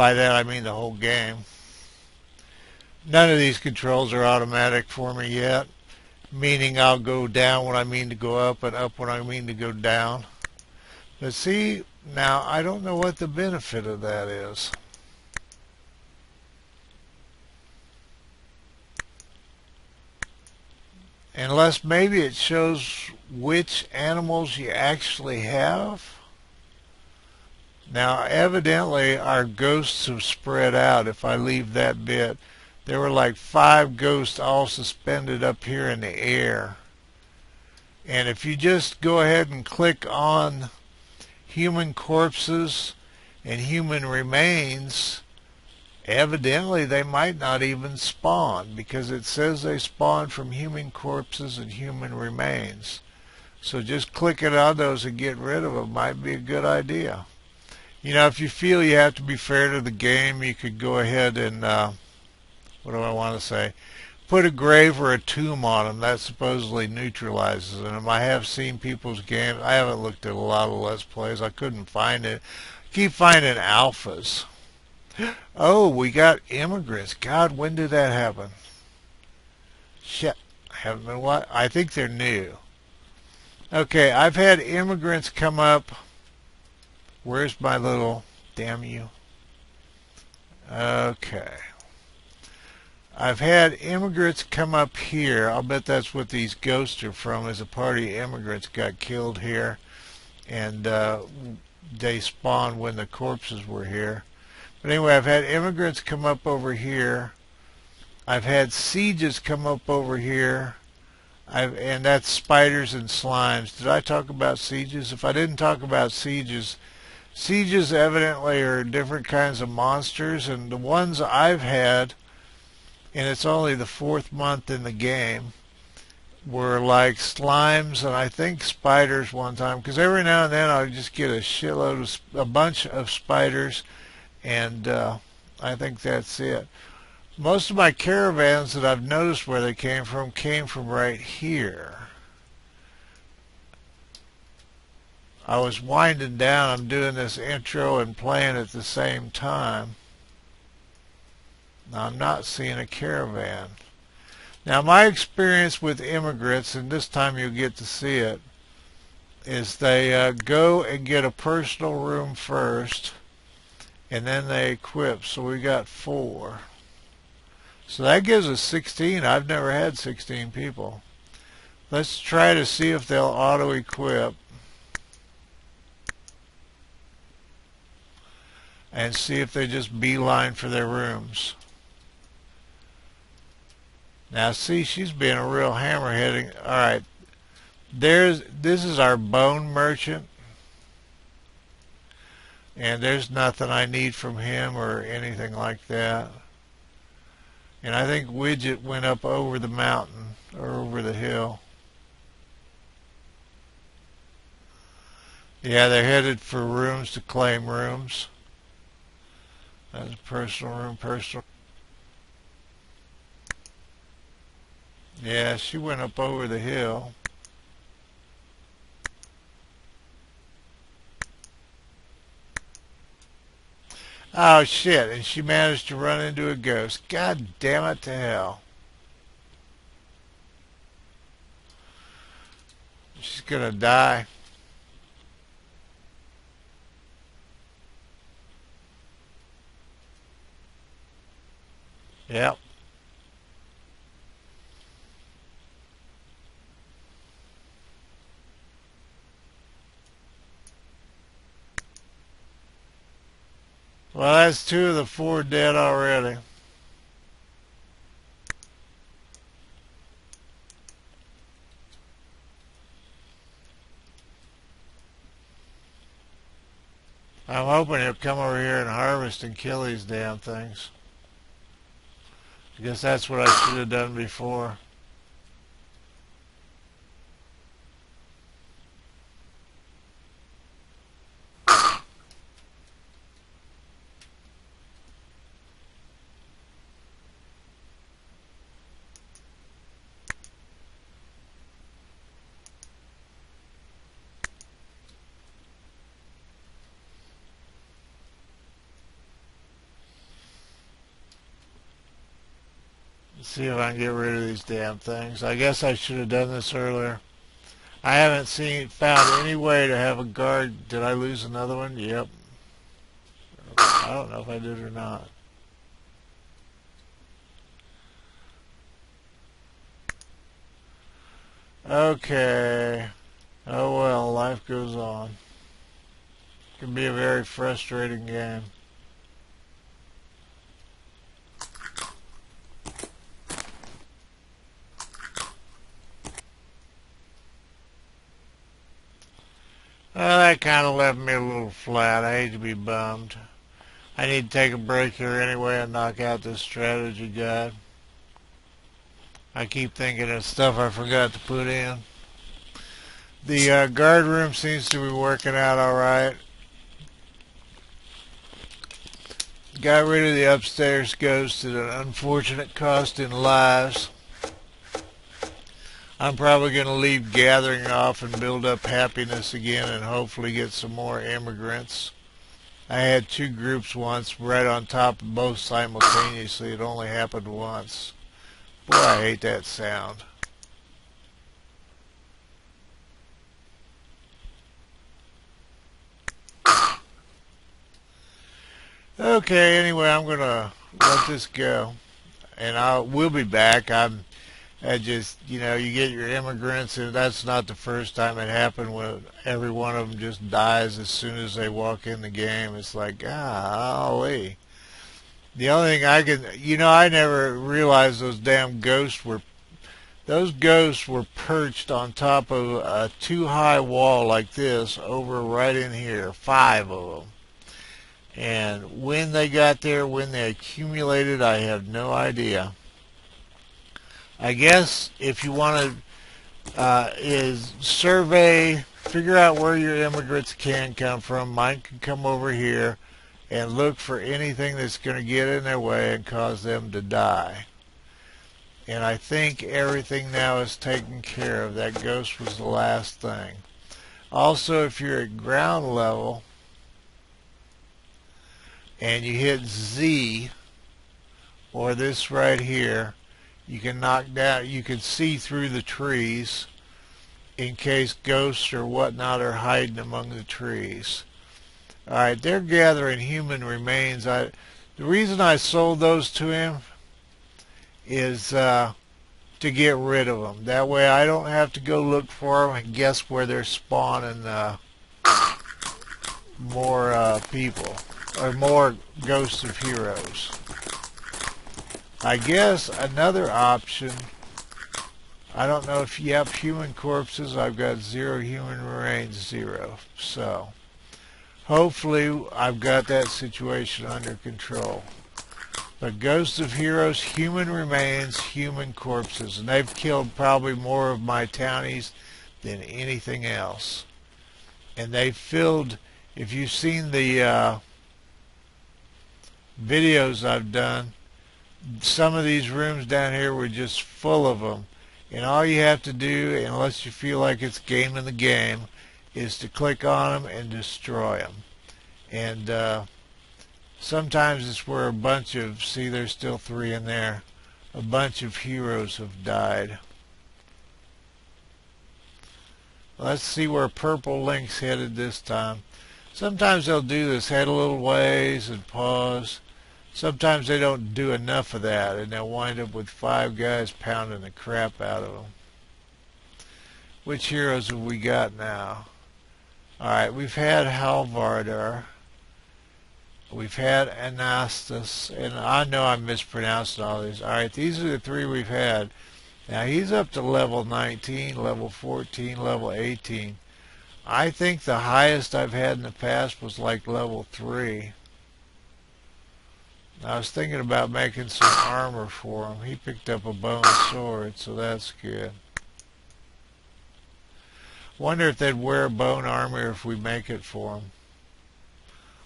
By that I mean the whole game. None of these controls are automatic for me yet, meaning I'll go down when I mean to go up and up when I mean to go down. But see, now I don't know what the benefit of that is. Unless maybe it shows which animals you actually have. Now, evidently, our ghosts have spread out if I leave that bit. There were like 5 ghosts all suspended up here in the air. And if you just go ahead and click on human corpses and human remains, evidently they might not even spawn because it says they spawn from human corpses and human remains. So just clicking on those and getting rid of them might be a good idea. You know, if you feel you have to be fair to the game, you could go ahead and, what do I want to say? Put a grave or a tomb on them. That supposedly neutralizes them. I have seen people's games. I haven't looked at a lot of Let's Plays. I couldn't find it. I keep finding alphas. Oh, we got Immigrants. God, when did that happen? Shit. I haven't been what? I think they're new. Okay, I've had Immigrants come up. Where's my little, damn you? Okay. I've had Immigrants come up here. I'll bet that's what these ghosts are from, is a party of immigrants got killed here. And they spawned when the corpses were here. But anyway, I've had Immigrants come up over here. I've had Sieges come up over here. And that's spiders and slimes. Did I talk about Sieges? If I didn't talk about Sieges, Sieges evidently are different kinds of monsters, and the ones I've had, and it's only the 4th month in the game, were like slimes and I think spiders one time, because every now and then I'll just get a bunch of spiders, and I think that's it. Most of my caravans that I've noticed where they came from right here. I was winding down. I'm doing this intro and playing at the same time. Now I'm not seeing a caravan. Now my experience with Immigrants, and this time you'll get to see it, is they go and get a personal room first, and then they equip. So we got 4. So that gives us 16. I've never had 16 people. Let's try to see if they'll auto-equip. And see if they just beeline for their rooms. Now see, she's being a real hammerhead. Alright, this is our bone merchant. And there's nothing I need from him or anything like that. And I think Widget went up over the mountain or over the hill. Yeah, they're headed for rooms to claim rooms. That's a personal room, personal. Yeah, she went up over the hill. Oh shit, and she managed to run into a ghost. God damn it to hell. She's gonna die. Yep. Well, that's 2 of the 4 dead already. I'm hoping he'll come over here and harvest and kill these damn things. I guess that's what I should have done before. see if I can get rid of these damn things. I guess I should have done this earlier. I haven't found any way to have a guard. Did I lose another one? Yep. I don't know if I did or not. Okay. Oh well, life goes on. It can be a very frustrating game. Well, that kind of left me a little flat. I hate to be bummed. I need to take a break here anyway and knock out this strategy guide. I keep thinking of stuff I forgot to put in. The guard room seems to be working out alright. Got rid of the upstairs ghost at an unfortunate cost in lives. I'm probably going to leave gathering off and build up happiness again and hopefully get some more immigrants. I had two groups once right on top of both simultaneously. It only happened once. Boy, I hate that sound. Okay, anyway, I'm going to let this go. And we'll be back. I just, you get your immigrants, and that's not the first time it happened when every one of them just dies as soon as they walk in the game. It's like, golly. The only thing I never realized those ghosts were perched on top of a too-high wall like this over right in here, 5 of them. And when they got there, when they accumulated, I have no idea. I guess if you want to is survey, figure out where your immigrants can come from. Mine can come over here and look for anything that's going to get in their way and cause them to die. And I think everything now is taken care of. That ghost was the last thing. Also, if you're at ground level and you hit Z or this right here, you can you can see through the trees in case ghosts or whatnot are hiding among the trees. Alright, they're gathering human remains. The reason I sold those to him is to get rid of them. That way I don't have to go look for them and guess where they're spawning more people, or more ghosts of heroes. I guess another option, I don't know if, yep, human corpses, I've got 0 human remains, 0. So, hopefully I've got that situation under control. But ghosts of heroes, human remains, human corpses. And they've killed probably more of my townies than anything else. And they filled, if you've seen the videos I've done, some of these rooms down here were just full of them. And all you have to do, unless you feel like it's gaming the game, is to click on them and destroy them. And sometimes it's where a bunch of, see, there's still 3 in there, a bunch of heroes have died. Let's see where Purple Link's headed this time. Sometimes they'll do this, head a little ways and pause. Sometimes they don't do enough of that, and they'll wind up with 5 guys pounding the crap out of them. Which heroes have we got now? Alright, we've had Halvardar. We've had Anastas, and I know I'm mispronouncing all these. Alright, these are the 3 we've had. Now he's up to level 19, level 14, level 18. I think the highest I've had in the past was like level 3. I was thinking about making some armor for him. He picked up a bone sword, so that's good. Wonder if they'd wear bone armor if we make it for him.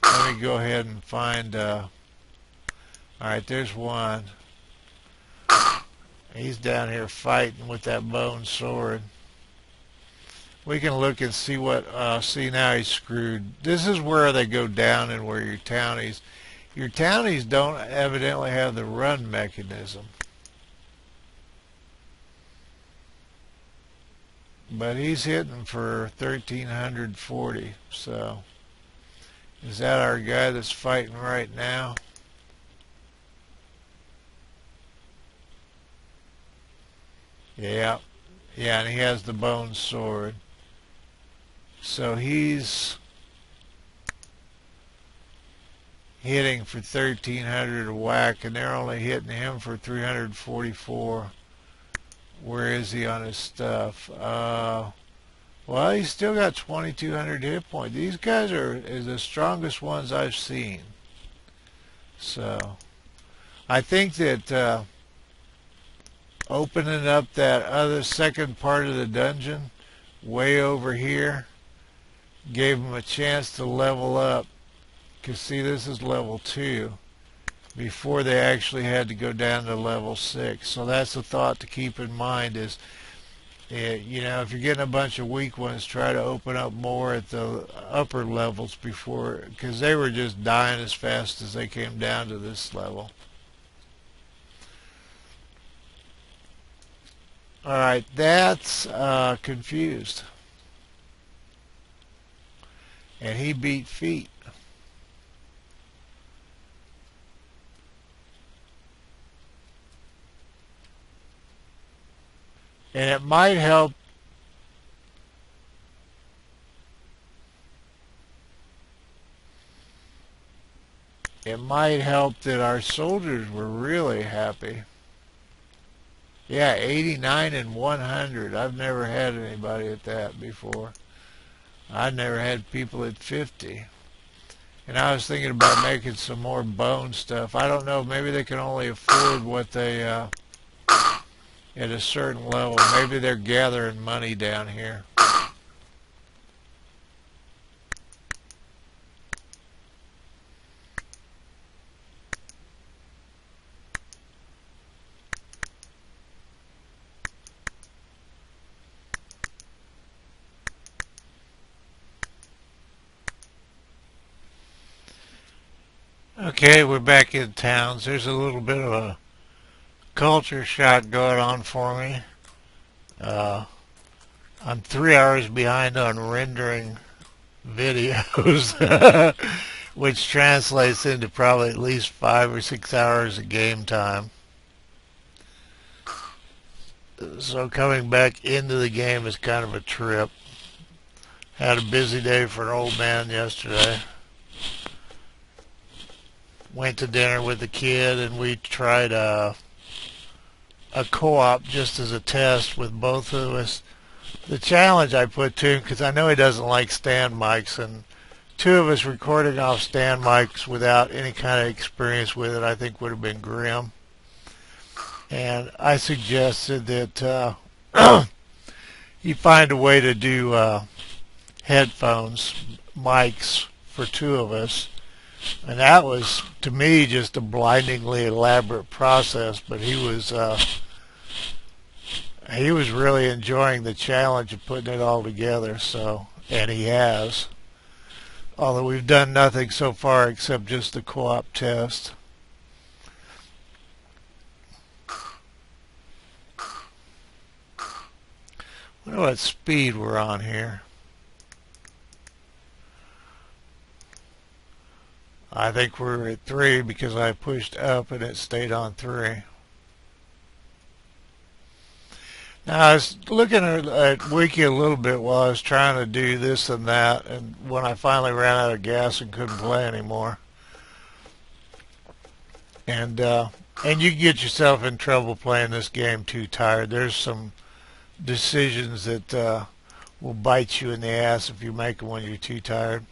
Let me go ahead and find... Alright, there's one. He's down here fighting with that bone sword. We can look and see what... see, now he's screwed. This is where they go down and where your townies... Your townies don't evidently have the run mechanism. but he's hitting for 1340. So is that our guy that's fighting right now? Yeah, yeah, and he has the bone sword. So he's hitting for 1300 a whack, and they're only hitting him for 344. Where is he on his stuff? Well, he's still got 2200 hit points. These guys are the strongest ones I've seen. So I think that opening up that other second part of the dungeon way over here gave him a chance to level up. Because see, this is level 2 before they actually had to go down to level 6. So that's a thought to keep in mind is, you know, if you're getting a bunch of weak ones, try to open up more at the upper levels before, because they were just dying as fast as they came down to this level. Alright, that's confused. And he beat feet. And it might help. It might help that our soldiers were really happy. Yeah, 89 and 100. I've never had anybody at that before. I've never had people at 50. And I was thinking about making some more bone stuff. I don't know, maybe they can only afford what they, at a certain level. Maybe they're gathering money down here. Okay, we're back in towns. There's a little bit of a culture shock going on for me. Uh, I'm 3 hours behind on rendering videos, which translates into probably at least 5 or 6 hours of game time. So coming back into the game is kind of a trip. Had a busy day for an old man yesterday. Went to dinner with the kid and we tried a co-op just as a test with both of us. The challenge I put to him, because I know he doesn't like stand mics, and two of us recording off stand mics without any kind of experience with it I think would have been grim. And I suggested that you find a way to do headphones, mics for two of us. And that was, to me, just a blindingly elaborate process, but he was really enjoying the challenge of putting it all together, so, and he has. Although we've done nothing so far except just the co-op test. I wonder what speed we're on here. I think we're at 3 because I pushed up and it stayed on 3. Now I was looking at Wiki a little bit while I was trying to do this and that, and when I finally ran out of gas and couldn't play anymore. And you can get yourself in trouble playing this game too tired. There's some decisions that will bite you in the ass if you make them when you're too tired.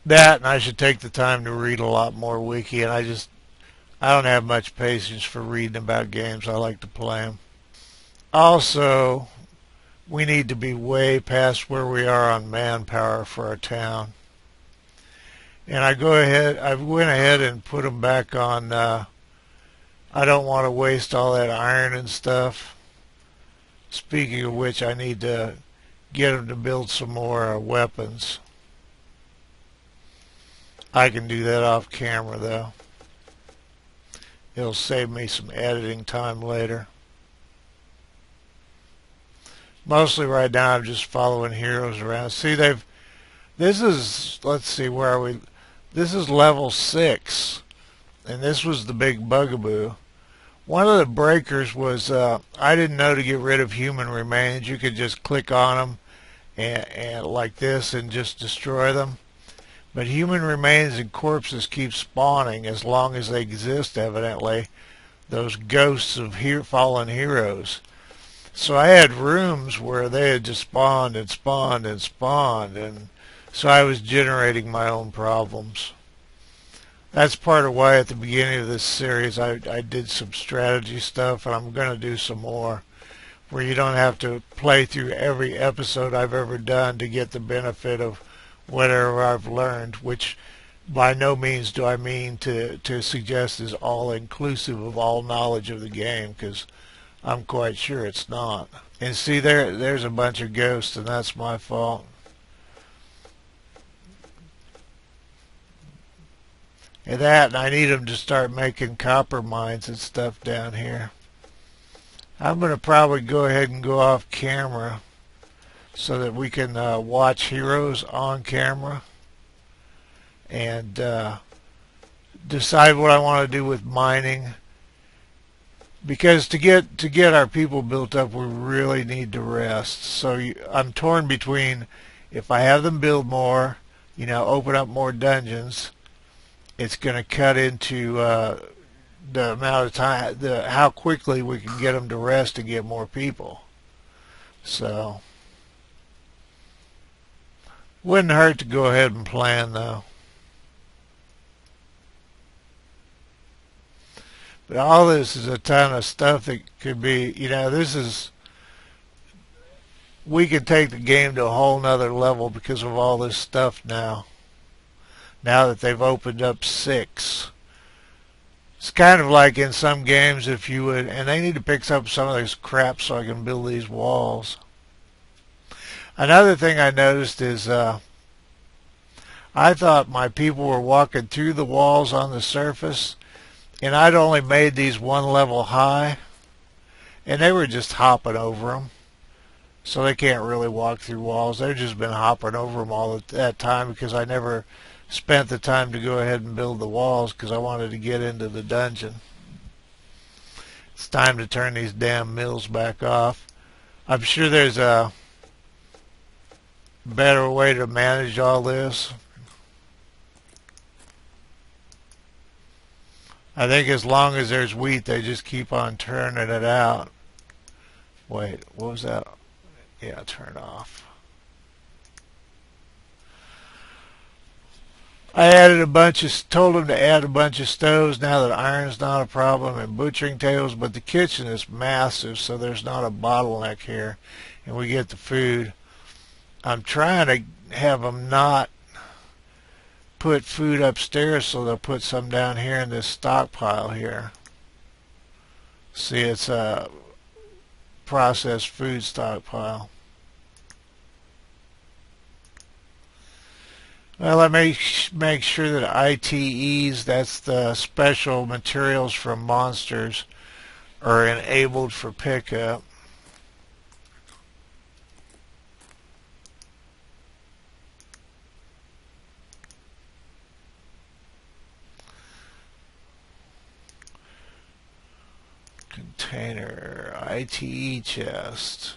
That, and I should take the time to read a lot more Wiki, and I don't have much patience for reading about games. I like to play them. Also, we need to be way past where we are on manpower for our town. And I went ahead and put them back on, I don't want to waste all that iron and stuff. Speaking of which, I need to get them to build some more weapons. I can do that off camera though. It'll save me some editing time later. Mostly right now I'm just following heroes around. See, this is, let's see, where are we? This is level 6, and this was the big bugaboo. One of the breakers was, I didn't know to get rid of human remains, you could just click on them and like this and just destroy them. But human remains and corpses keep spawning as long as they exist, evidently. Those ghosts of fallen heroes. So I had rooms where they had just spawned and spawned and spawned, and so I was generating my own problems. That's part of why at the beginning of this series I did some strategy stuff, and I'm going to do some more, where you don't have to play through every episode I've ever done to get the benefit of whatever I've learned, which by no means do I mean to suggest is all inclusive of all knowledge of the game, because I'm quite sure it's not. And see, there's a bunch of ghosts, and that's my fault. And I need them to start making copper mines and stuff down here. I'm going to probably go ahead and go off camera so that we can watch heroes on camera and decide what I want to do with mining. Because to get our people built up, we really need to rest. So I'm torn between, if I have them build more, open up more dungeons, it's going to cut into the amount of time, how quickly we can get them to rest and get more people. So wouldn't hurt to go ahead and plan, though. But all this is a ton of stuff that could be, we could take the game to a whole nother level because of all this stuff now. Now that they've opened up 6. It's kind of like in some games, if you would, and they need to fix up some of this crap so I can build these walls. Another thing I noticed is I thought my people were walking through the walls on the surface, and I'd only made these one level high, and they were just hopping over them. So they can't really walk through walls. They've just been hopping over them all at that time because I never spent the time to go ahead and build the walls because I wanted to get into the dungeon. It's time to turn these damn mills back off. I'm sure there's a better way to manage all this. I think as long as there's wheat, they just keep on turning it out. Wait, what was that? Yeah, turn off. I told them to add a bunch of stoves now that iron's not a problem and butchering tables, but the kitchen is massive, so there's not a bottleneck here, and we get the food. I'm trying to have them not put food upstairs, so they'll put some down here in this stockpile here. See, it's a processed food stockpile. Well, I make sure that ITEs, that's the special materials from monsters, are enabled for pickup. Container, ITE chest.